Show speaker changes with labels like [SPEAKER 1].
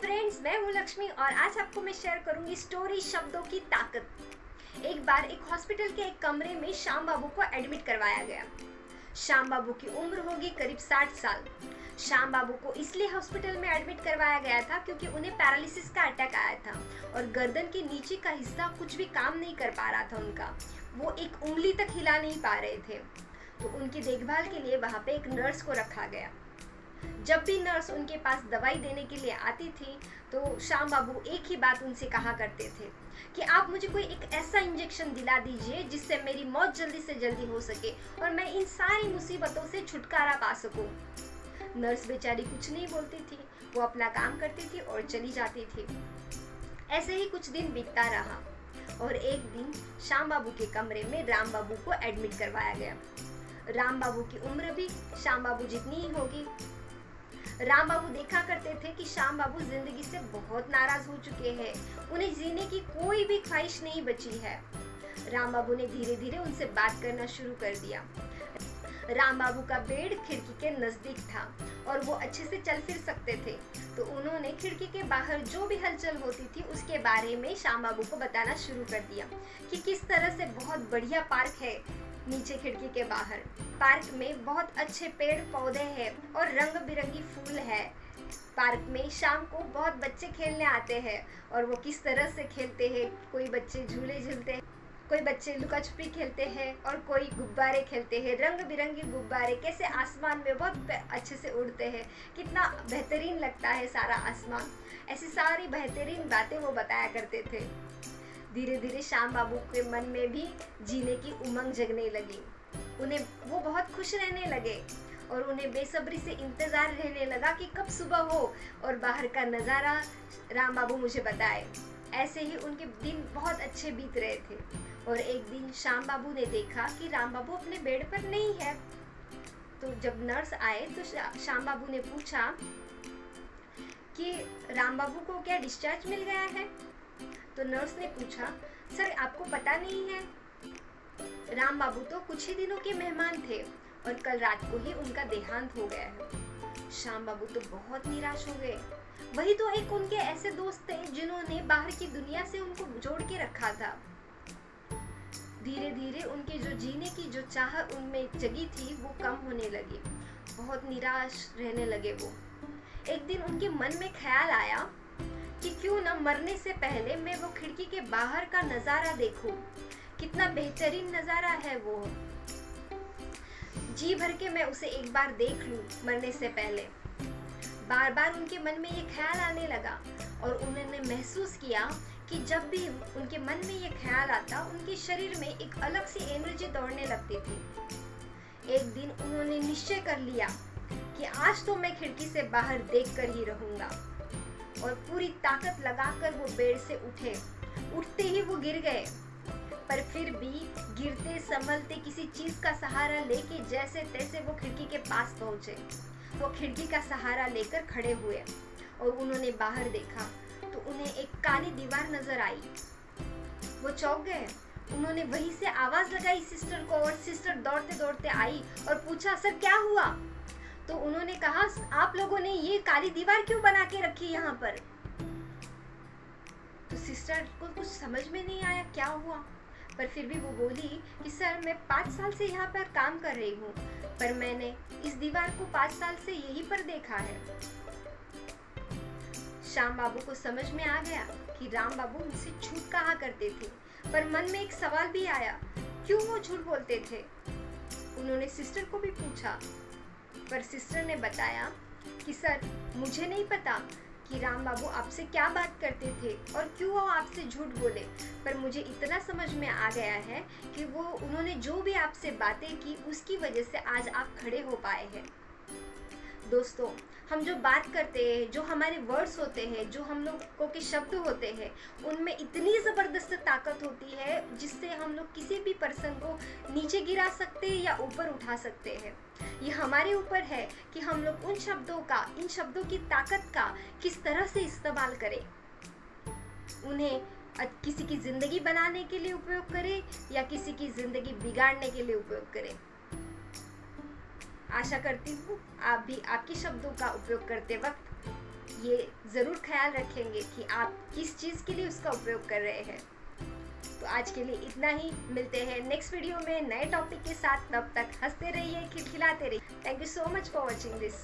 [SPEAKER 1] Friends, मैं हूँ लक्ष्मी और आज आपको मैं शेयर करूंगी स्टोरी शब्दों की ताकत। एक बार एक हॉस्पिटल के एक कमरे में श्याम बाबू को एडमिट करवाया गया। श्याम बाबू की उम्र होगी करीब 60 साल। श्याम बाबू को इसलिए हॉस्पिटल में एडमिट करवाया गया था क्योंकि उन्हें पैरालिसिस का अटैक आया था और गर्दन के नीचे का हिस्सा कुछ भी काम नहीं कर पा रहा था उनका। वो एक उंगली तक हिला नहीं पा रहे थे। तो उनकी देखभाल के लिए वहाँ पे एक नर्स को रखा गया। जब भी नर्स उनके पास दवाई देने के लिए आती थी तो श्याम बाबू एक ही बात उनसे कहा करते थे कि आप मुझे कोई एक ऐसा इंजेक्शन दिला दीजिए जिससे मेरी मौत जल्दी से जल्दी हो सके और मैं इन सारी मुसीबतों से छुटकारा पा सकूं। नर्स बेचारी कुछ नहीं बोलती थी, वो अपना काम करती थी और चली जाती थी। ऐसे ही कुछ दिन बीतता रहा और एक दिन श्याम बाबू के कमरे में राम बाबू को एडमिट करवाया गया। राम बाबू की उम्र भी श्याम बाबू जितनी ही होगी। राम बाबू देखा करते थे कि श्याम बाबू जिंदगी से बहुत नाराज हो चुके हैं, उन्हें जीने की कोई भी ख्वाहिश नहीं बची है। राम बाबू ने धीरे धीरे उनसे बात करना शुरू कर दिया। राम बाबू का बेड खिड़की के नजदीक था और वो अच्छे से चल फिर सकते थे, तो उन्होंने खिड़की के बाहर जो भी हलचल होती थी उसके बारे में श्याम बाबू को बताना शुरू कर दिया कि किस तरह से बहुत बढ़िया पार्क है नीचे खिड़की के बाहर। पार्क में बहुत अच्छे पेड़ पौधे हैं और रंग बिरंगी फूल है। पार्क में शाम को बहुत बच्चे खेलने आते हैं और वो किस तरह से खेलते हैं। कोई बच्चे झूले झूलते हैं, कोई बच्चे लुका छुपी खेलते हैं और कोई गुब्बारे खेलते हैं। रंग बिरंगे गुब्बारे कैसे आसमान में बहुत अच्छे से उड़ते हैं, कितना बेहतरीन लगता है सारा आसमान। ऐसी सारी बेहतरीन बातें वो बताया करते थे। धीरे धीरे श्याम बाबू के मन में भी जीने की उमंग जगने लगी। वो बहुत खुश रहने लगे और उन्हें बेसब्री से इंतजार रहने लगा कि कब सुबह हो और बाहर का नज़ारा राम बाबू मुझे बताए। ऐसे ही उनके दिन बहुत अच्छे बीत रहे थे और एक दिन श्याम बाबू ने देखा कि राम बाबू अपने बेड पर नहीं है। तो जब नर्स आए तो श्याम बाबू ने पूछा कि राम बाबू को क्या डिस्चार्ज मिल गया है। तो नर्स ने पूछा, सर आपको पता नहीं है, राम बाबू तो कुछ ही दिनों के मेहमान थे और कल रात को ही उनका देहांत हो गया है। श्याम बाबू तो बहुत निराश हो गए। वही तो एक उनके ऐसे दोस्त थे जिन्होंने बाहर की दुनिया से उनको जोड़ के रखा था। धीरे धीरे उनके जो जीने की जो चाह उनमें जगी थी वो कम होने लगी। बहुत निराश रहने लगे वो। एक दिन उनके मन में ख्याल आया कि क्यों न मरने से पहले मैं वो खिड़की के बाहर का नजारा देखूं। कितना बेहतरीन नजारा है वो, जी भर के मैं उसे एक बार देख लूं मरने से पहले। बार बार उनके मन में ये ख्याल आने लगा और उन्होंने महसूस किया कि जब भी उनके मन में ये ख्याल आता उनके शरीर में एक अलग सी एनर्जी दौड़ने लगती थी। एक दिन उन्होंने निश्चय कर लिया कि आज तो मैं खिड़की से बाहर देखकर ही रहूंगा और पूरी ताकत लगाकर वो बेड से उठे। उठते ही वो गिर गए, पर फिर भी गिरते संभलते किसी चीज का सहारा लेके जैसे तैसे वो खिड़की के पास पहुंचे। वो खिड़की का सहारा लेकर खड़े हुए और उन्होंने बाहर देखा तो उन्हें एक काली दीवार नजर आई। वो चौंक गए। उन्होंने वहीं से आवाज लगाई सिस्टर को और सिस्टर दौड़ते दौड़ते आई और पूछा, सर क्या हुआ। तो उन्होंने कहा, आप लोगों ने ये काली दीवार क्यों बना के रखी यहाँ पर। तो सिस्टर को कुछ समझ में नहीं आया क्या हुआ, पर फिर भी वो बोली कि सर मैं 5 साल से यहाँ पर काम कर रही हूँ, पर मैंने इस दीवार को 5 साल से यहीं पर देखा है। श्याम बाबू को समझ में आ गया कि राम बाबू मुझसे झूठ कहा करते थे, पर मन में एक सवाल भी आया, क्यों वो झूठ बोलते थे। उन्होंने सिस्टर को भी पूछा, पर सिस्टर ने बताया कि सर मुझे नहीं पता कि राम बाबू आपसे क्या बात करते थे और क्यों वो आपसे झूठ बोले, पर मुझे इतना समझ में आ गया है कि वो उन्होंने जो भी आपसे बातें की उसकी वजह से आज आप खड़े हो पाए हैं। दोस्तों, हम जो बात करते हैं, जो हमारे वर्ड्स होते हैं, जो हम लोगों के शब्द होते हैं, उनमें इतनी ज़बरदस्त ताकत होती है जिससे हम लोग किसी भी पर्सन को नीचे गिरा सकते हैं या ऊपर उठा सकते हैं। ये हमारे ऊपर है कि हम लोग उन शब्दों का, इन शब्दों की ताकत का किस तरह से इस्तेमाल करें। उन्हें किसी की ज़िंदगी बनाने के लिए उपयोग करें या किसी की ज़िंदगी बिगाड़ने के लिए उपयोग करें। आशा करती हूँ आप भी आपके शब्दों का उपयोग करते वक्त ये ज़रूर ख्याल रखेंगे कि आप किस चीज़ के लिए उसका उपयोग कर रहे हैं। तो आज के लिए इतना ही, मिलते हैं नेक्स्ट वीडियो में नए टॉपिक के साथ। तब तक हंसते रहिए, खिलखिलाते रहिए। Thank you so much for watching this.